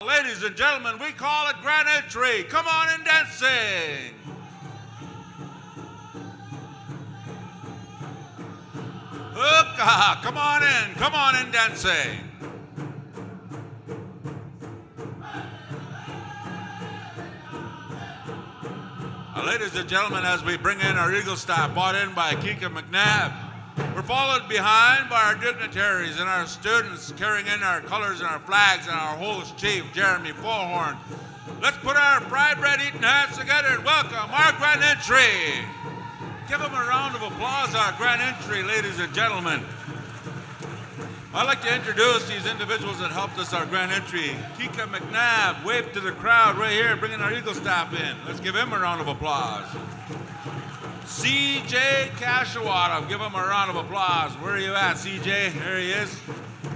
Ladies and gentlemen, we call it Grand Entry. Come on in dancing. Hookah, come on in dancing. Ladies and gentlemen, as we bring in our Eagle staff brought in by Kika McNabb, we're followed behind by our dignitaries and our students carrying in our colors and our flags and our host chief, Jeremy Fohorn. Let's put our fried bread eating hands together and welcome our Grand Entry. Give them a round of applause, our Grand Entry, ladies and gentlemen. I'd like to introduce these individuals that helped us our Grand Entry. Kika McNabb, wave to the crowd right here, bringing our Eagle staff in. Let's give him a round of applause. CJ Cashawada, give him a round of applause. Where are you at, CJ? There he is.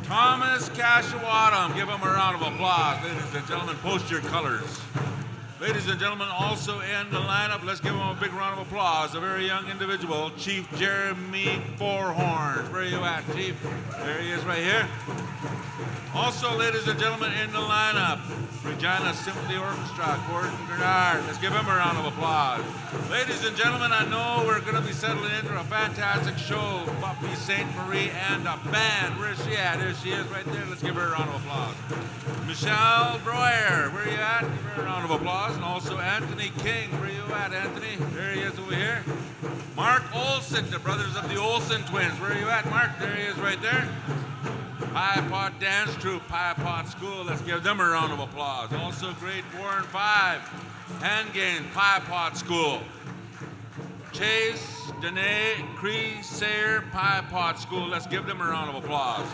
Thomas Cashawada, give him a round of applause. Ladies and gentlemen, post your colors. Ladies and gentlemen, also in the lineup, let's give him a big round of applause. A very young individual, Chief Jeremy Fourhorn. Where are you at, Chief? There he is right here. Also, ladies and gentlemen, in the lineup, Regina Symphony Orchestra, Gordon Grenard. Let's give him a round of applause. Ladies and gentlemen, I know we're going to be settling into a fantastic show. Buffy Sainte-Marie and a band. Where is she at? There she is right there. Let's give her a round of applause. Michelle Breuer, where are you at? Give her a round of applause. And also Anthony King. Where are you at, Anthony? There he is over here. Mark Olson, the brothers of the Olson twins. Where are you at, Mark? There he is right there. Payepot Dance Troupe, Payepot School. Let's give them a round of applause. Also grade 4 and 5. Hand Games, Payepot School. Chase, Danae, Cree, Sayre, Payepot School. Let's give them a round of applause.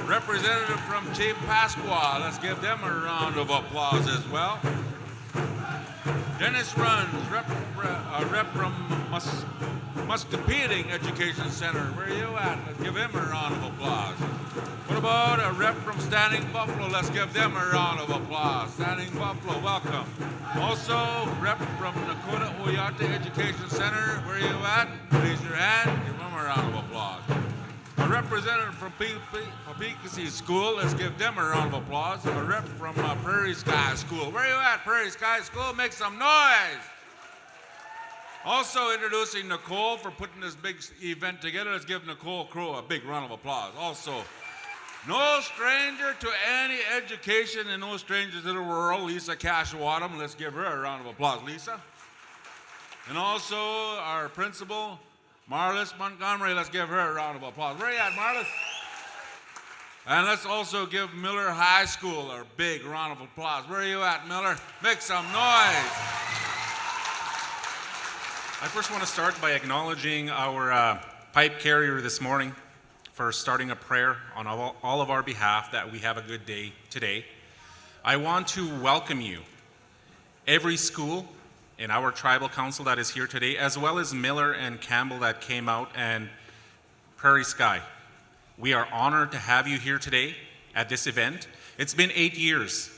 Representative from Chief Pasqua. Let's give them a round of applause as well. Dennis Runs, rep from Muscatine Education Center. Where are you at? Let's give him a round of applause. What about a rep from Standing Buffalo? Let's give them a round of applause. Standing Buffalo, welcome. Also, rep from Nakota Oyate Education Center. Where are you at? Raise your hand. Give them a round of applause. A representative from Peekasee School. Let's give them a round of applause. A rep from Prairie Sky School. Where are you at, Prairie Sky School? Make some noise. Also introducing Nicole for putting this big event together. Let's give Nicole Crow a big round of applause. Also, no stranger to any education and no stranger to the world, Lisa Cashwadam. Let's give her a round of applause, Lisa. And also our principal, Marlis Montgomery. Let's give her a round of applause. Where are you at, Marlis? And let's also give Miller High School a big round of applause. Where are you at, Miller? Make some noise. I first want to start by acknowledging our pipe carrier this morning for starting a prayer on all of our behalf that we have a good day today. I want to welcome you, every school in our tribal council that is here today, as well as Miller and Campbell that came out, and Prairie Sky. We are honored to have you here today at this event. It's been 8 years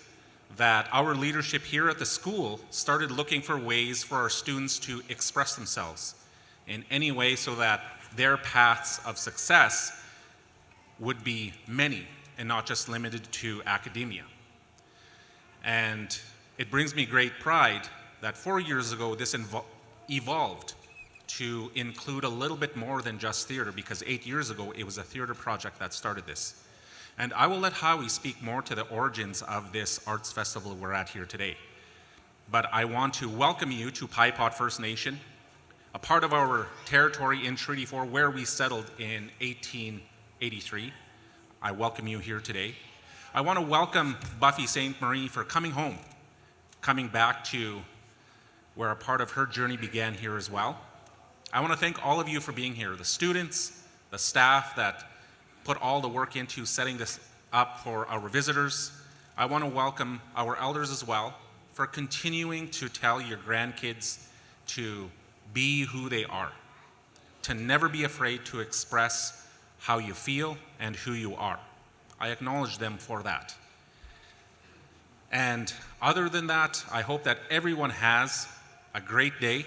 that our leadership here at the school started looking for ways for our students to express themselves in any way so that their paths of success would be many and not just limited to academia. And it brings me great pride that 4 years ago this evolved to include a little bit more than just theater, because 8 years ago it was a theater project that started this. And I will let Howie speak more to the origins of this arts festival we're at here today. But I want to welcome you to Payepot First Nation, a part of our territory in Treaty 4 where we settled in 1883. I welcome you here today. I want to welcome Buffy Sainte-Marie for coming home, coming back to where a part of her journey began here as well. I want to thank all of you for being here, the students, the staff that put all the work into setting this up for our visitors. I want to welcome our elders as well for continuing to tell your grandkids to be who they are, to never be afraid to express how you feel and who you are. I acknowledge them for that. And other than that, I hope that everyone has a great day,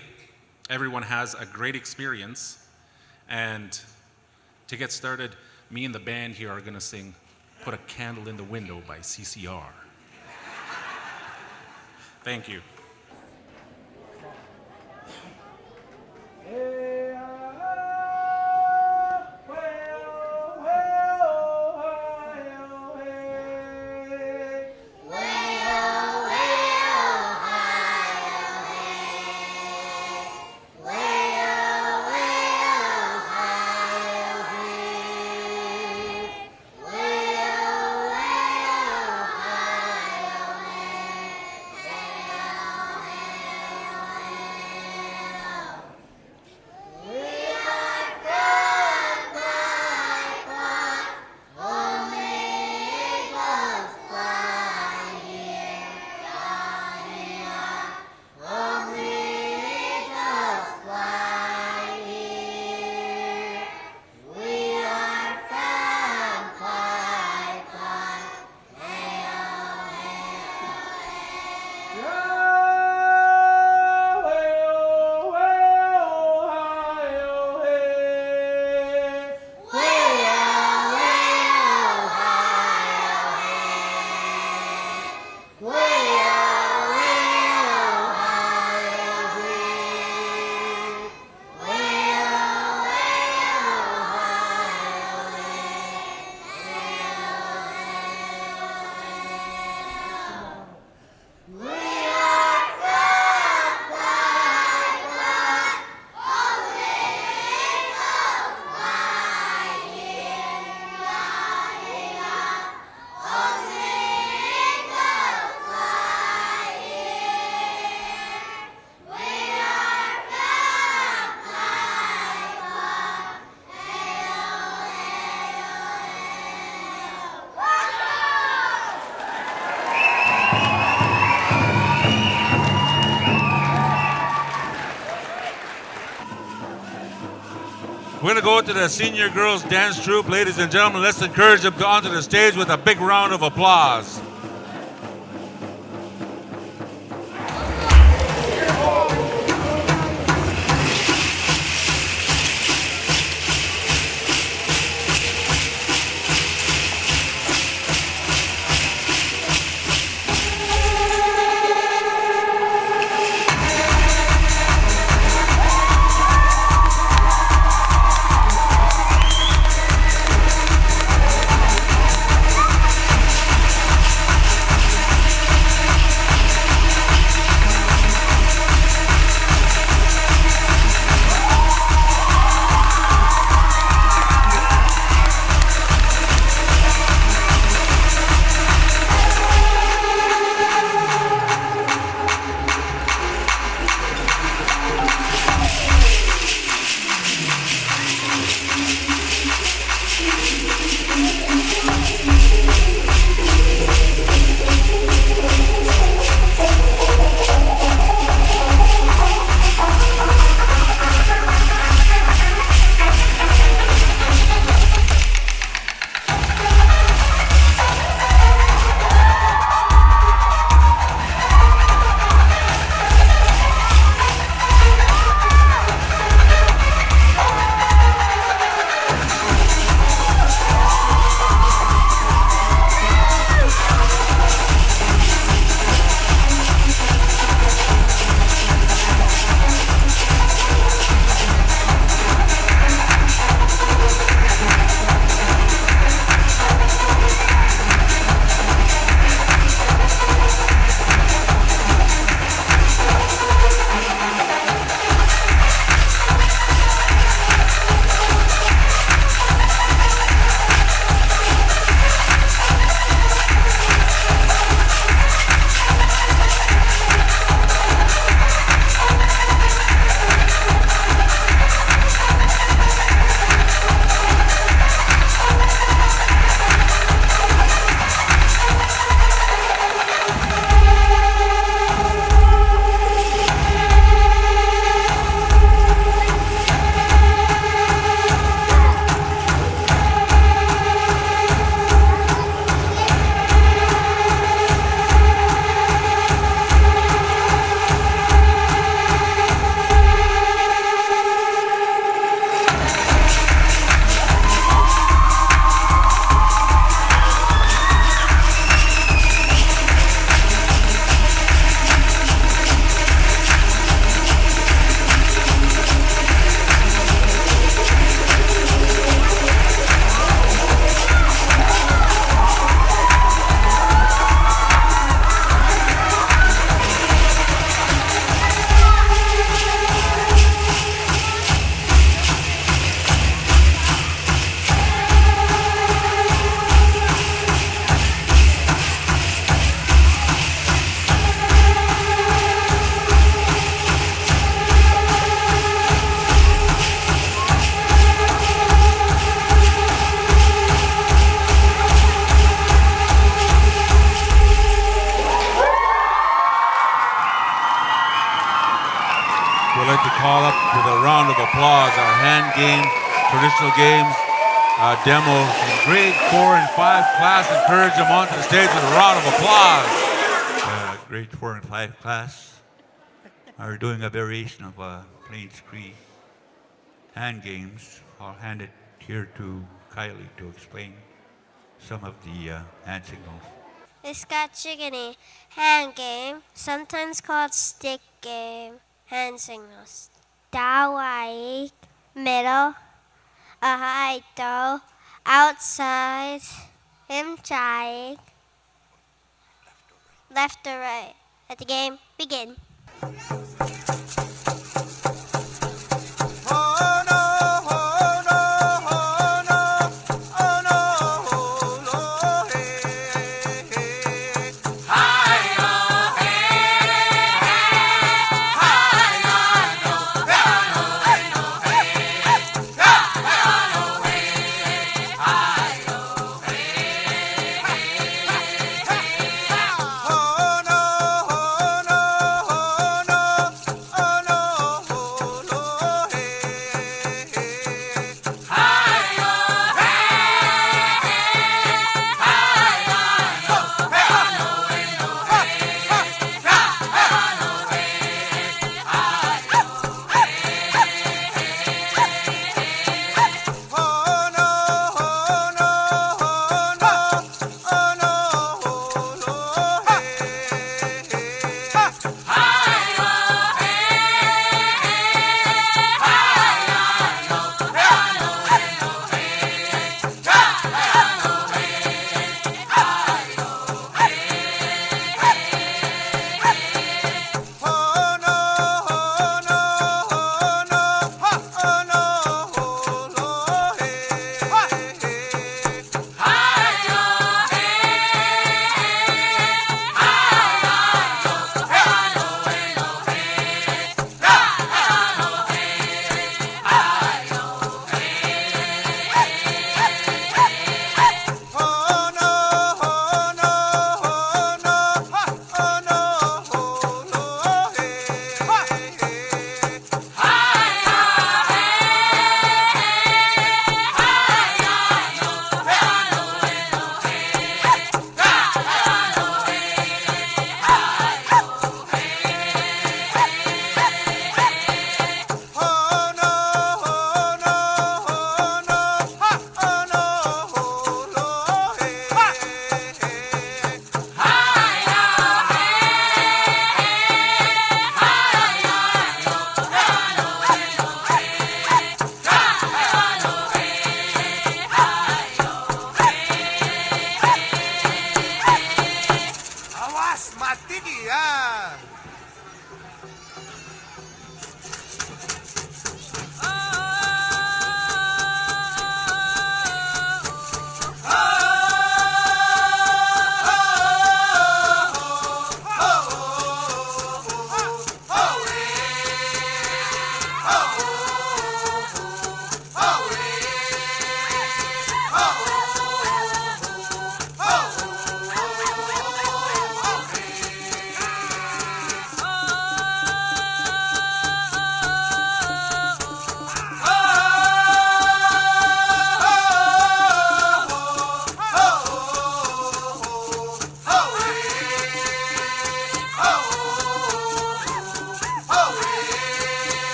everyone has a great experience, and to get started, me and the band here are going to sing Put a Candle in the Window by CCR. Thank you. We're going to go to the senior girls dance troupe. Ladies and gentlemen, let's encourage them to onto the stage with a big round of applause. call up with a round of applause our hand game, traditional games demo in grade 4 and 5 class. Encourage them onto the stage with a round of applause. Grade 4 and 5 class are doing a variation of Plains Cree hand games. I'll hand it here to Kylie to explain some of the hand signals. The Scotchigany hand game, sometimes called stick game, hand signals. Dawai, middle, ahaito, outside, himchai, left or right. Let the game begin.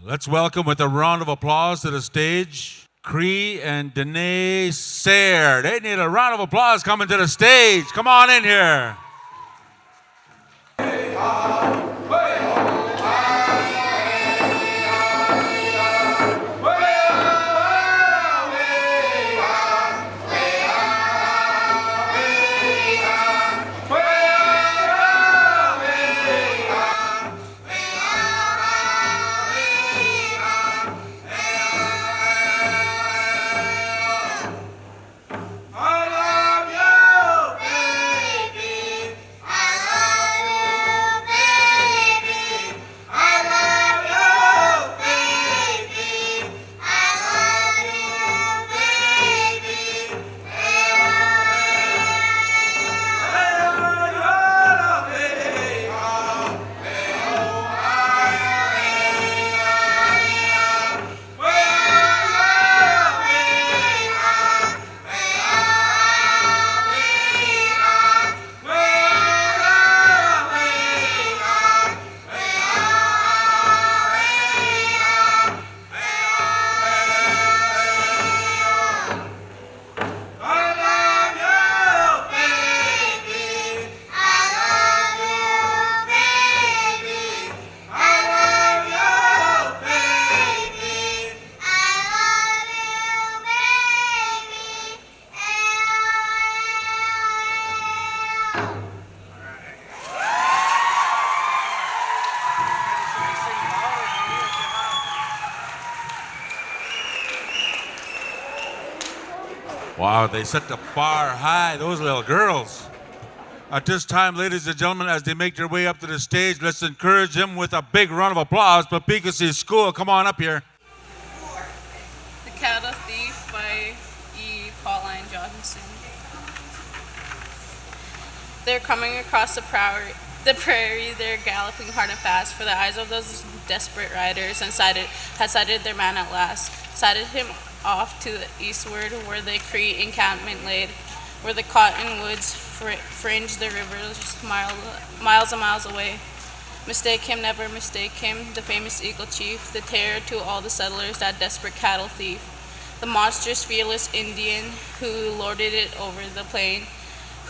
Let's welcome with a round of applause to the stage, Cree and Danae Sayre. They need a round of applause coming to the stage. Come on in here. Wow, they set the bar high, those little girls. At this time, ladies and gentlemen, as they make their way up to the stage, let's encourage them with a big round of applause. Papikasi School, come on up here. The Cattle Thief by E. Pauline Johnson. They're coming across the prairie, they're galloping hard and fast, for the eyes of those desperate riders had sighted their man at last, sighted him off to the eastward, where the Cree encampment laid, where the cottonwoods fringe the rivers miles and miles away. Mistake him, never mistake him, the famous Eagle Chief, the terror to all the settlers, that desperate cattle thief, the monstrous, fearless Indian who lorded it over the plain,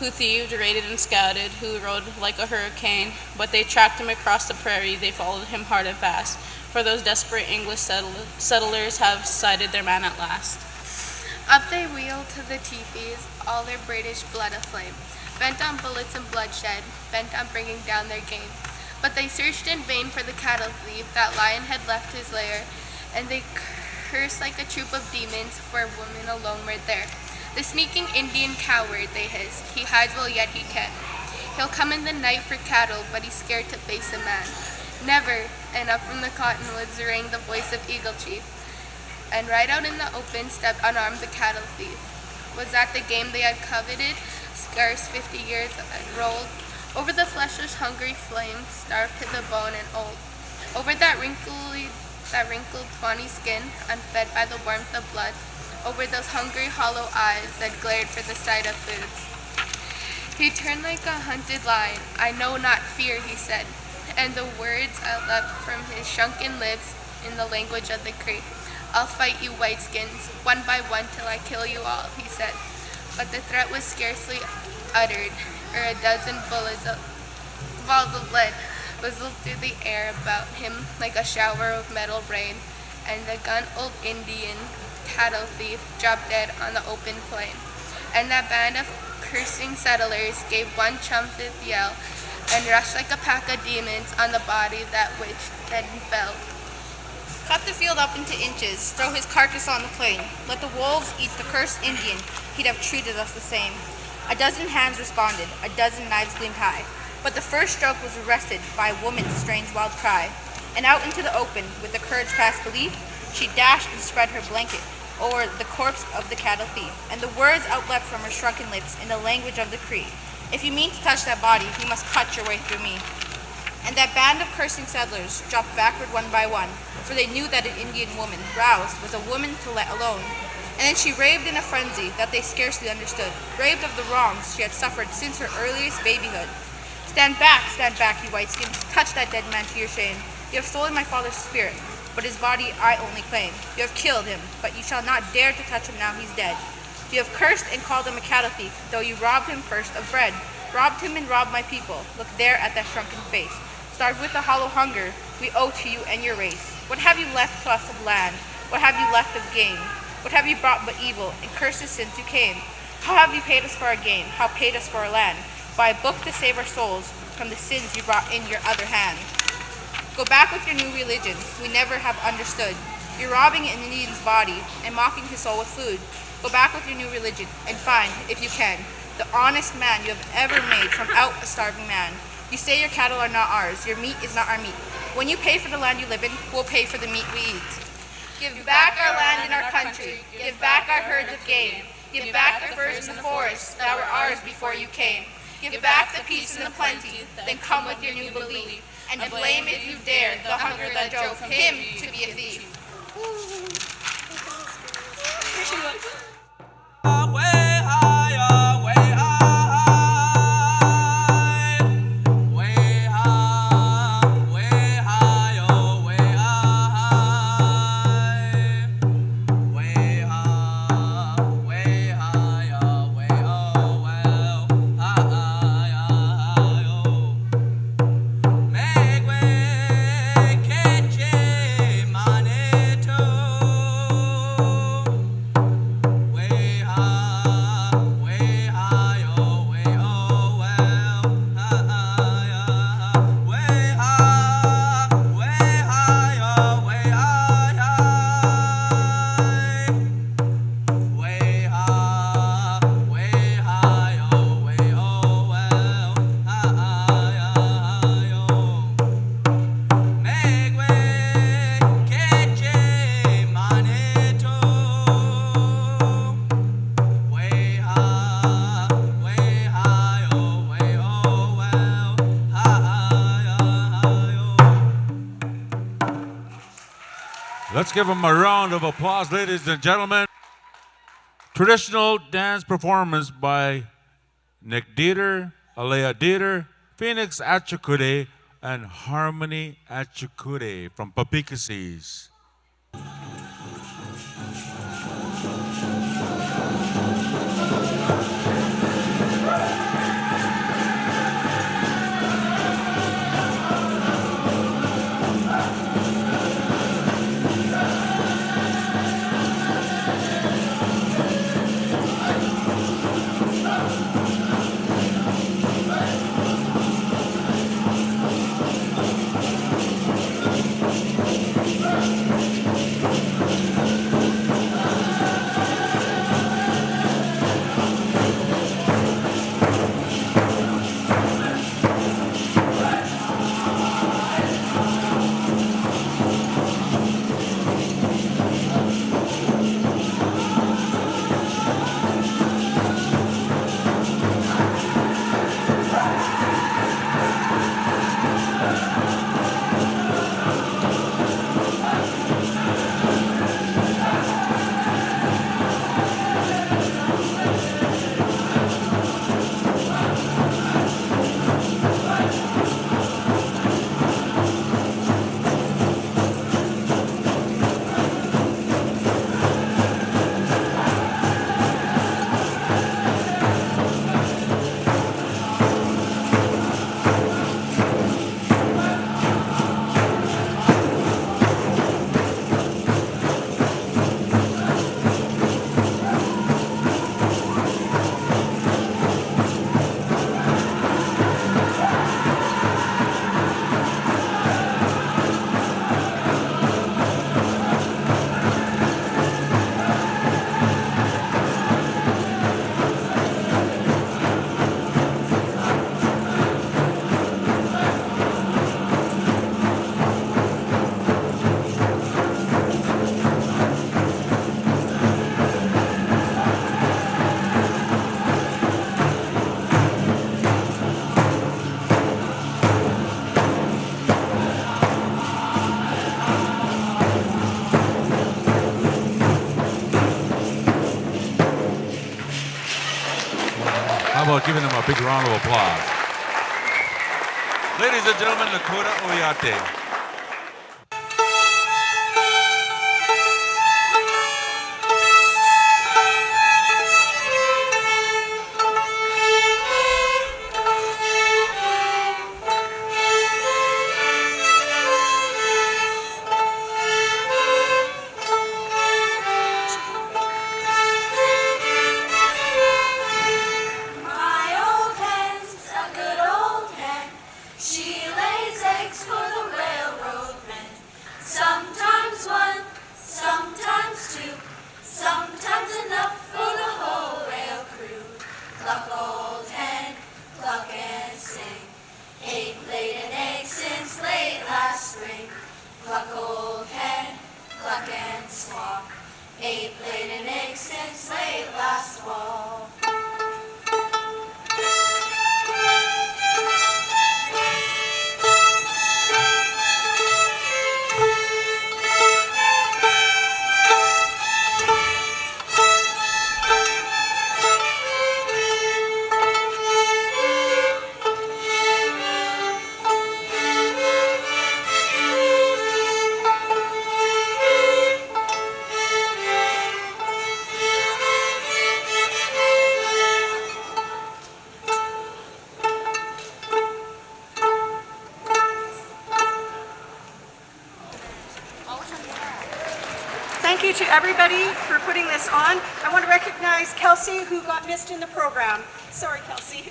who thieved, raided, and scouted, who rode like a hurricane. But they tracked him across the prairie, they followed him hard and fast, for those desperate English settlers have sighted their man at last. Up they wheeled to the teepees, all their British blood aflame, bent on bullets and bloodshed, bent on bringing down their game. But they searched in vain for the cattle thief, that lion had left his lair, and they cursed like a troop of demons, for a woman alone were there. The sneaking Indian coward, they hissed, he hides well yet he can. He'll come in the night for cattle, but he's scared to face a man. Never, and up from the cottonwoods rang the voice of Eagle Chief, and right out in the open stepped unarmed the cattle thief. Was that the game they had coveted? Scarce 50 years had rolled over the fleshless hungry flame, starved to the bone and old. Over that wrinkled tawny skin, unfed by the warmth of blood, over those hungry hollow eyes that glared for the sight of food. He turned like a hunted lion. I know not fear, he said, and the words leapt from his shrunken lips in the language of the Cree. I'll fight you whiteskins, one by one till I kill you all, he said. But the threat was scarcely uttered, ere a dozen balls of lead whistled through the air about him like a shower of metal rain, and the gun-old Indian cattle thief dropped dead on the open plain. And that band of cursing settlers gave one triumphant yell, and rushed like a pack of demons on the body that which then fell. Cut the field up into inches, throw his carcass on the plain. Let the wolves eat the cursed Indian, he'd have treated us the same. A dozen hands responded, a dozen knives gleamed high. But the first stroke was arrested by a woman's strange wild cry. And out into the open, with the courage past belief, she dashed and spread her blanket over the corpse of the cattle thief. And the words outleapt from her shrunken lips in the language of the Cree. If you mean to touch that body, you must cut your way through me. And that band of cursing settlers dropped backward one by one, for they knew that an Indian woman, roused, was a woman to let alone. And then she raved in a frenzy that they scarcely understood, raved of the wrongs she had suffered since her earliest babyhood. Stand back, you whiteskins, touch that dead man to your shame. You have stolen my father's spirit. but his body I only claim. You have killed him, but you shall not dare to touch him now he's dead. You have cursed and called him a cattle thief, though you robbed him first of bread. Robbed him and robbed my people. Look there at that shrunken face. Starved with a hollow hunger, we owe to you and your race. What have you left to us of land? What have you left of gain? What have you brought but evil and curses since you came? How have you paid us for our gain? How paid us for our land? By a book to save our souls from the sins you brought in your other hand. Go back with your new religion, we never have understood. You're robbing an Indian's body and mocking his soul with food. Go back with your new religion and find, if you can, the honest man you have ever made from out a starving man. You say your cattle are not ours, your meat is not our meat. When you pay for the land you live in, we'll pay for the meat we eat. Give back our land and our country. Give back our herds of game. Give back the furs in the forest that were ours before you came. Give back the peace and the plenty, then come with your new belief. And blame if you dare the hunger that drove him to be a thief. Let's give them a round of applause, ladies and gentlemen. Traditional dance performance by Nick Dieter, Alea Dieter, Phoenix Achikure, and Harmony Achikure from Papikasis. How about giving them a big round of applause? Ladies and gentlemen, Lakota Oyate. Cluck old hen, cluck and squawk. Ain't laid an egg since late last fall. Thank you to everybody for putting this on. I want to recognize Kelsey, who got missed in the program. Sorry, Kelsey.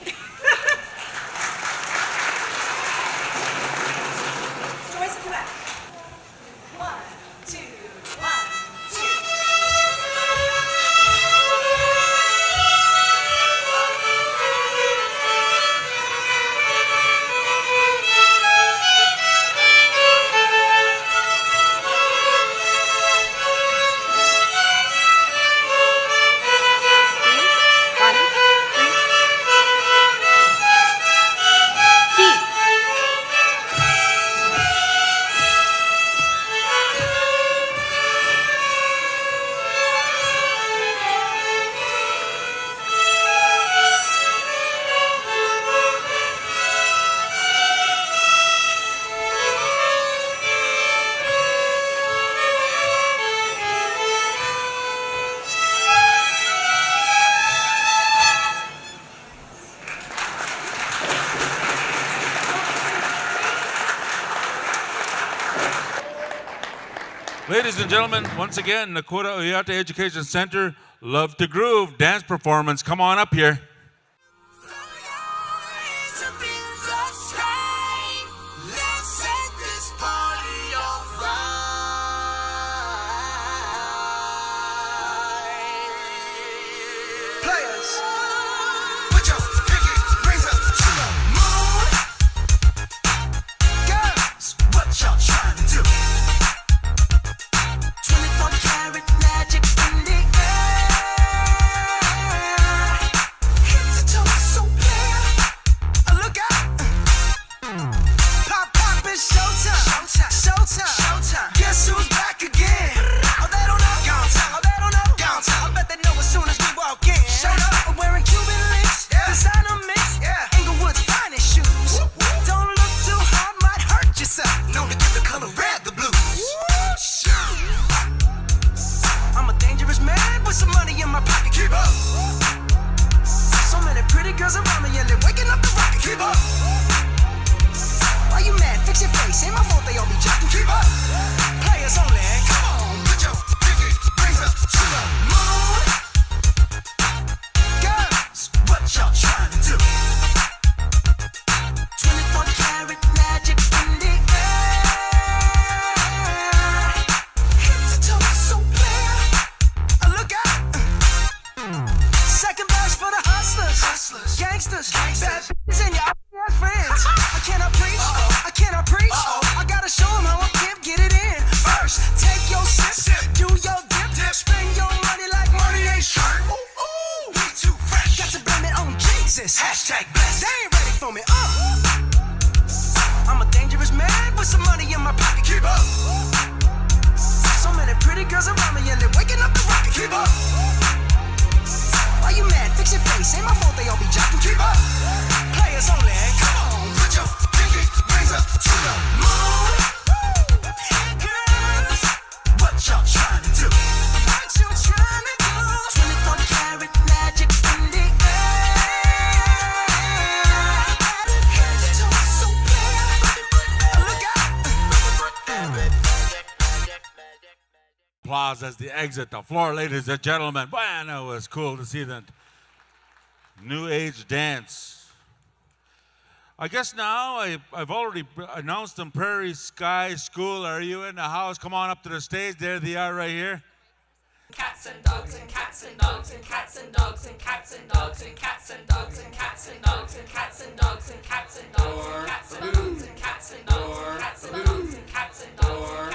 Joyce, come back. 1, 2, 1, 2. Ladies and gentlemen, once again, Nakota Oyate Education Center, Love to Groove dance performance. Come on up here. Hashtag blessed. They ain't ready for me. I'm a dangerous man with some money in my pocket. Keep up. So many pretty girls around me and they're waking up the rocket. Keep up. Why you mad? Fix your face. Ain't my fault they all be jocking. Keep up. Players only. Come on, put your pinky rings up to the moon. Hey girls, what y'all trying to do? What you trying to do? 24 karat magic in the air. Applause as they exit the floor, ladies and gentlemen. Man, it was cool to see the new age dance. I guess now I've already announced them. Prairie Sky School. Are you in the house? Come on up to the stage. There they are right here. Cats and dogs and cats and dogs and cats and dogs and cats and dogs and cats and dogs and cats and dogs and cats and dogs and cats and dogs and cats and dogs and cats and dogs and cats and dogs and cats and dogs and cats and dogs and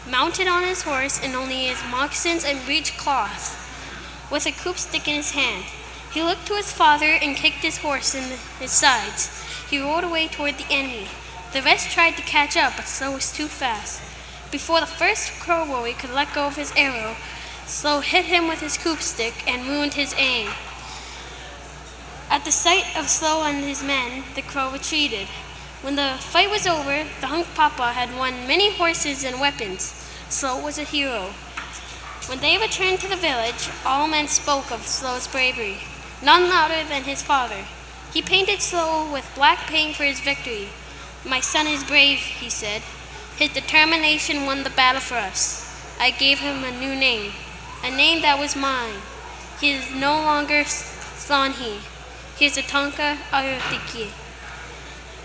mounted on his horse in only his moccasins and breech cloth, with a coop stick in his hand. He looked to his father and kicked his horse in his sides. He rode away toward the enemy. The rest tried to catch up, but Slow was too fast. Before the first crow boy could let go of his arrow, Slow hit him with his coop stick and ruined his aim. At the sight of Slow and his men, the crow retreated. When the fight was over, the hunk papa had won many horses and weapons. Slow was a hero. When they returned to the village, all men spoke of Slow's bravery, none louder than his father. He painted Slow with black paint for his victory. "My son is brave," he said. "His determination won the battle for us. I gave him a new name, a name that was mine. He is no longer Sanhi. He is a Tonka Ayotiki."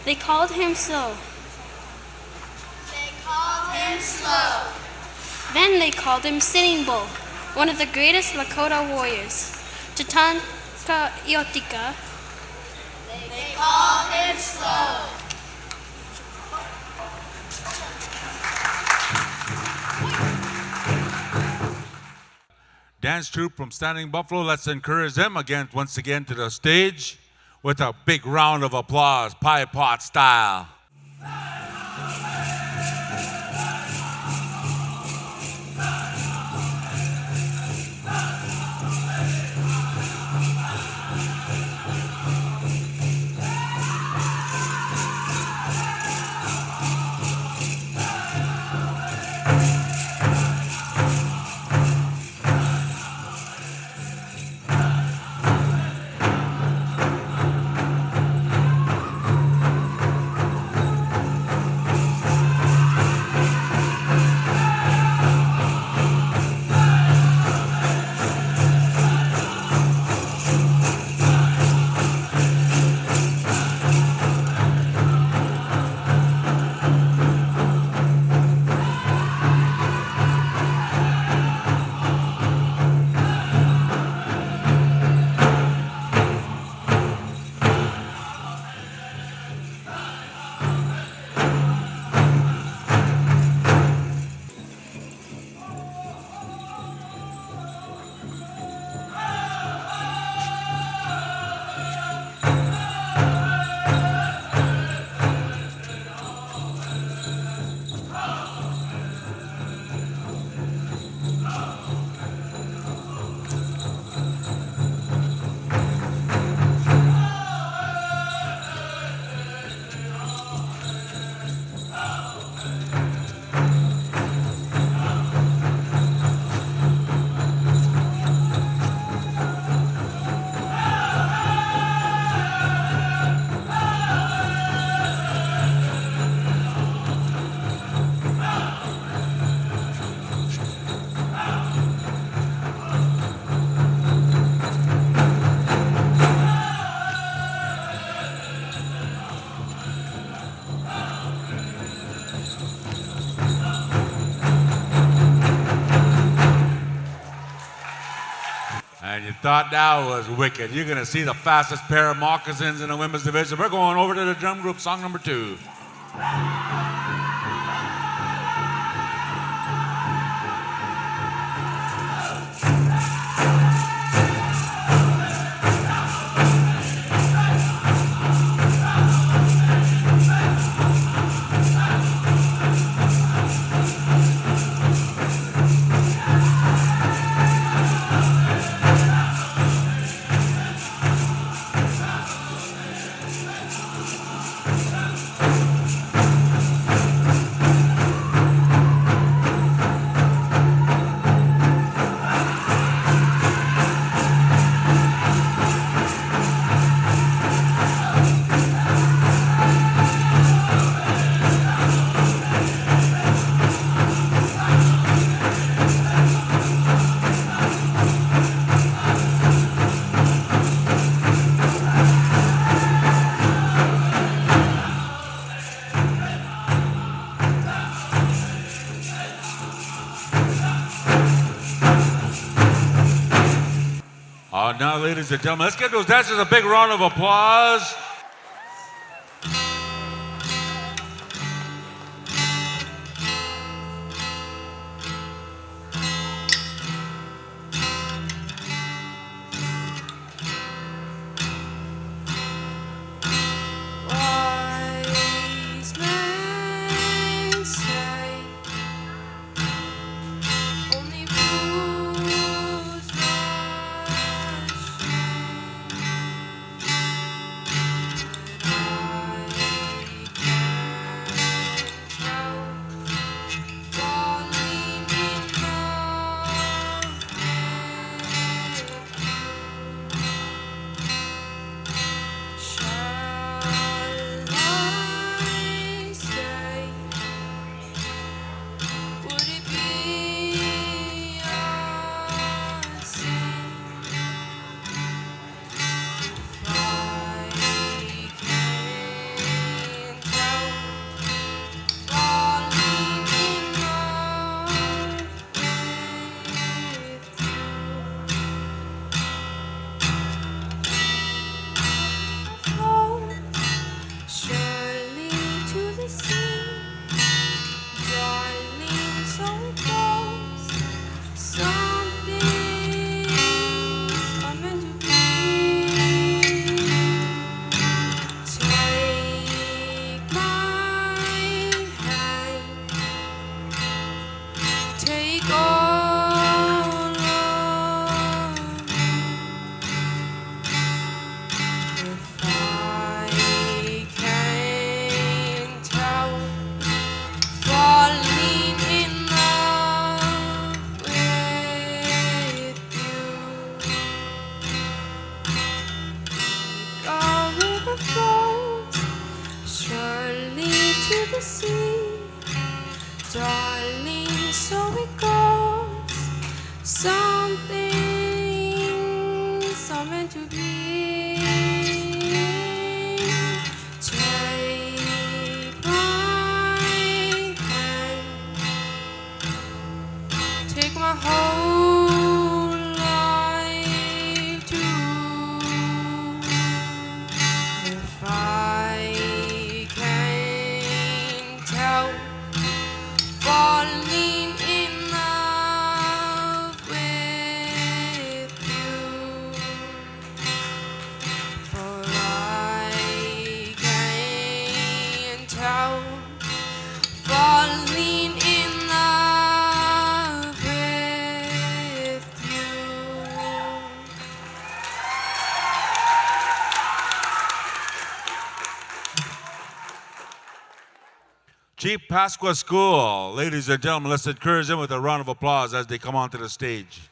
They called him Slow. Then they called him Sitting Bull, one of the greatest Lakota warriors. Tatanka Iotika. They call him Slow. Dance troupe from Standing Buffalo, let's encourage them again, once again to the stage with a big round of applause, Payepot style. And you thought that was wicked. You're going to see the fastest pair of moccasins in the women's division. We're going over to the drum group, song number 2. Now, ladies and gentlemen, let's give those dancers a big round of applause. see. Darling, so it goes. Some things are meant to be. Take my hand. Take my whole life too. If I can tell, falling in love with you. For I can tell, falling in love with you. Chief Pasqua School, ladies and gentlemen, let's encourage them with a round of applause as they come onto the stage.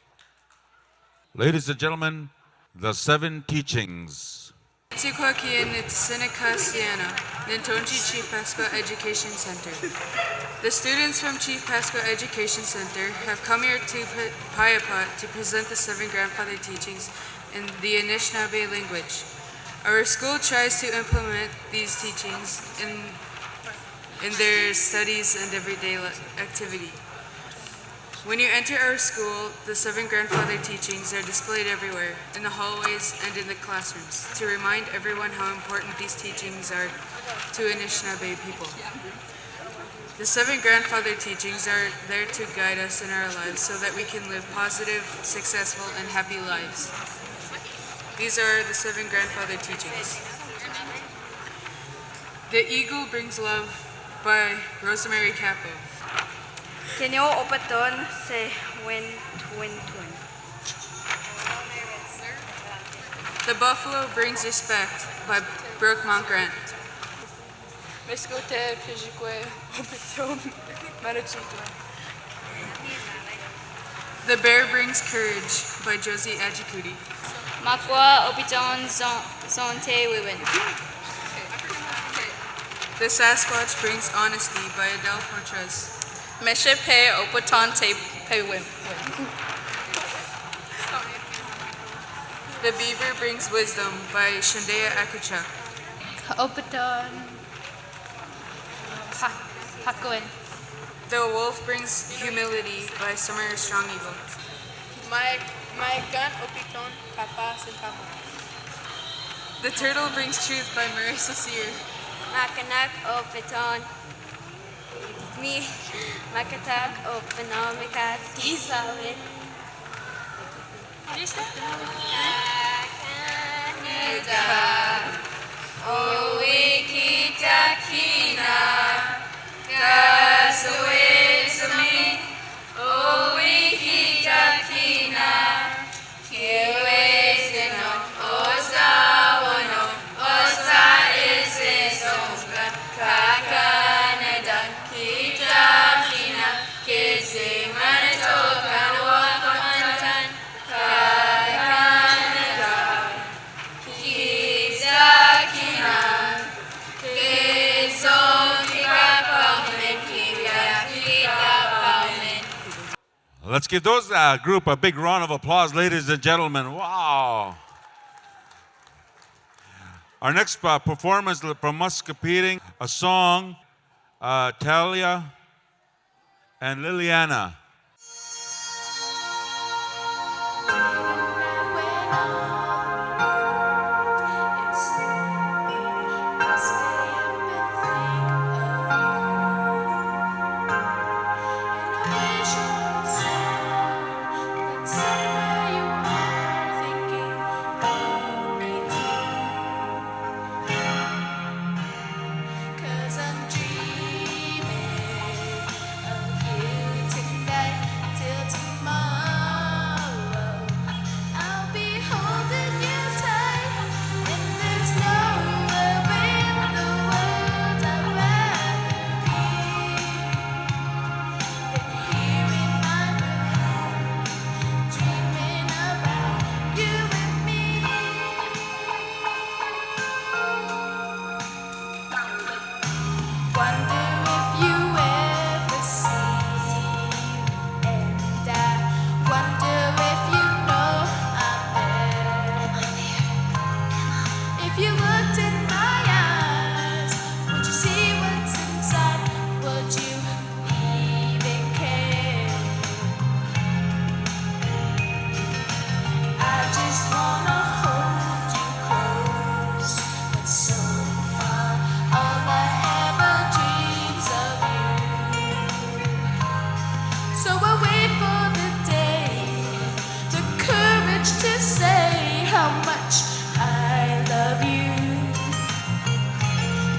Ladies and gentlemen, the 7 teachings. Tsikwakian Seneca Siena, Nintonji Chief Pasqua Education Center. The students from Chief Pasqua Education Center have come here to Payepot to present the 7 grandfather teachings in the Anishinaabe language. Our school tries to implement these teachings in their studies and everyday activity. When you enter our school, the 7 grandfather teachings are displayed everywhere, in the hallways and in the classrooms, to remind everyone how important these teachings are to Anishinaabe people. The 7 grandfather teachings are there to guide us in our lives so that we can live positive, successful, and happy lives. These are the 7 grandfather teachings. The Eagle Brings Love by Rosemary Capo. Kenyo opaton se wen twin twin. The Buffalo Brings Respect by Brooke Montgrant. Mescote pijikwe opaton marachito. The Bear Brings Courage by Josie Ajikuti. Makwa opiton zonte wiwin. The Sasquatch Brings Honesty by Adele Portres. Meshe pe opoton te pe wim. The Beaver Brings Wisdom by Shandea Akachuk. Opaton Pakuin. The Wolf Brings Humility by Summer Strong Eagle. My gun opiton papa sin papa. The Turtle Brings Truth by Marissa Sear. Makanak opiton. Me, makatak opiton mikat kisawin. Owikitakina, Kasowesami, Owikitakina, Kiwesino, Osawono, Osa Isesonga, Kakaneda, Kitakina, Kisimanitoka, Wakamantan, Kakaneda, Kitakina, Let's give those group a big round of applause, ladies and gentlemen. Wow. Our next performance from us competing, a song, Talia and Liliana. Cause I'm dreaming of you tonight.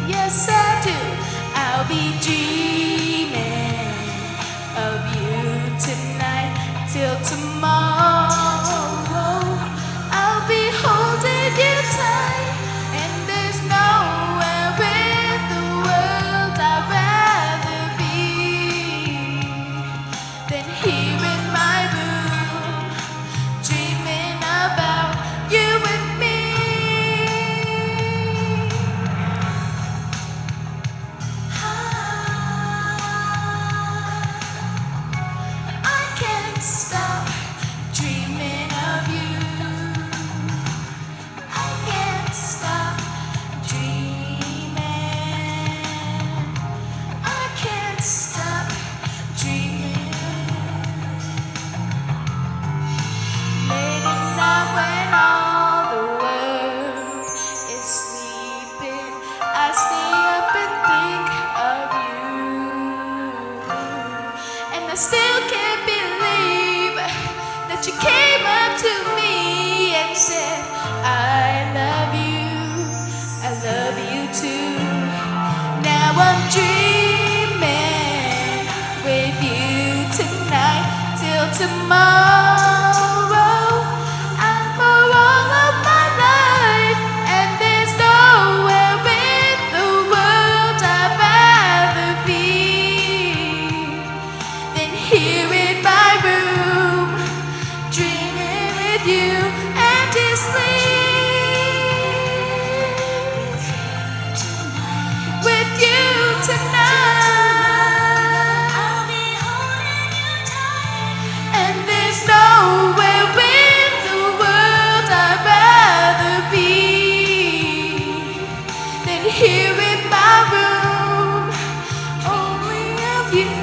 Yes, I do. I'll be dreaming of you tonight till tomorrow. I'll be holding you tight, and there's nowhere in the world I'd rather be than here in my room, dreaming about you and me. I can't stop dreaming of you. I can't stop dreaming. I can't stop dreaming. Late at night when all the world is sleeping, I stay up and think of you. And I still can't believe that you came up to me and said, I love you too. Now I'm dreaming with you tonight till tomorrow and for all of my life. And there's nowhere in the world I'd rather be than here in my room, dreaming with you and to sleep. With you tonight, I'll be holding you tight, and there's nowhere in the world I'd rather be than here in my room, only of you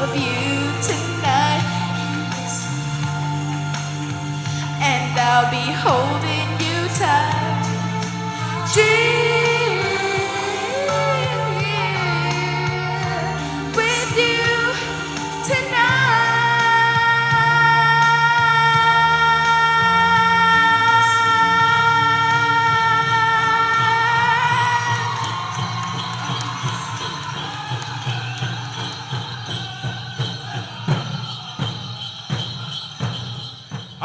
of you tonight, and I'll be holding you tight. Dream with you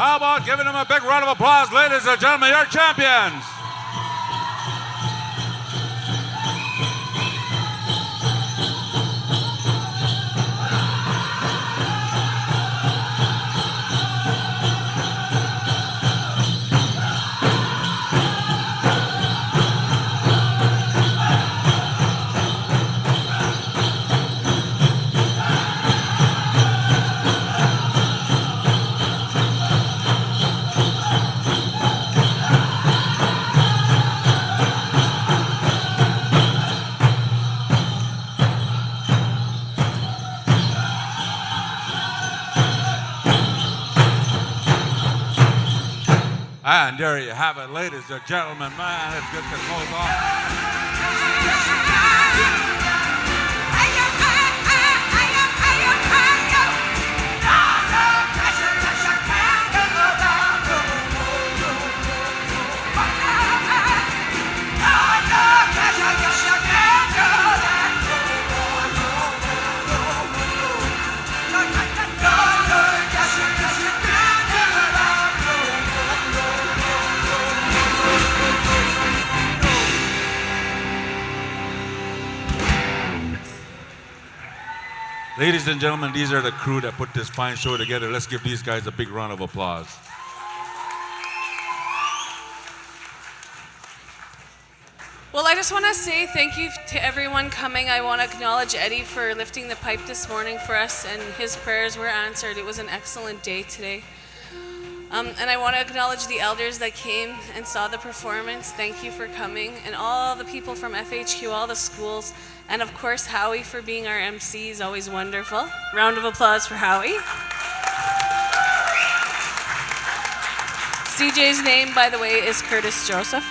How about giving them a big round of applause, ladies and gentlemen, your champions? And there you have it, ladies and gentlemen. Man, it's good to close off. Ladies and gentlemen, these are the crew that put this fine show together. Let's give these guys a big round of applause. Well, I just want to say thank you to everyone coming. I want to acknowledge Eddie for lifting the pipe this morning for us, and his prayers were answered. It was an excellent day today. And I want to acknowledge the elders that came and saw the performance. Thank you for coming. And all the people from FHQ, all the schools, and of course Howie for being our MC is always wonderful. Round of applause for Howie. CJ's name, by the way, is Curtis Joseph.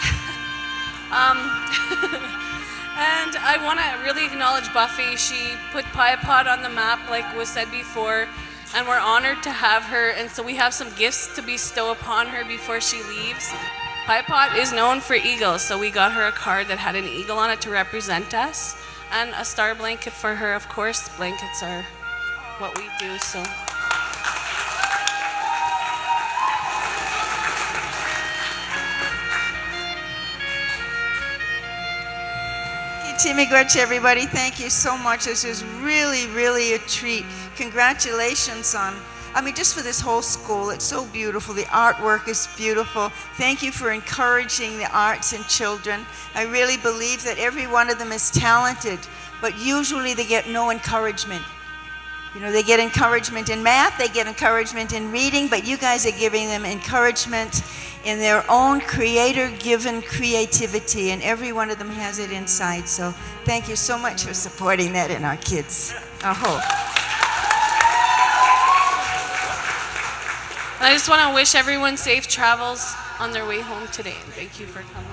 And I want to really acknowledge Buffy. She put Payepot on the map, like was said before, and we're honored to have her. And so we have some gifts to bestow upon her before she leaves. Payepot is known for eagles, so we got her a card that had an eagle on it to represent us, and a star blanket for her. Of course, blankets are what we do, so. Timigwech, everybody, thank you so much. This is really, really a treat. Congratulations on, just for this whole school. It's so beautiful. The artwork is beautiful. Thank you for encouraging the arts in children. I really believe that every one of them is talented, but usually they get no encouragement. They get encouragement in math, they get encouragement in reading, but you guys are giving them encouragement in their own creator-given creativity, and every one of them has it inside. So thank you so much for supporting that in our kids. Aho. I just want to wish everyone safe travels on their way home today, and thank you for coming.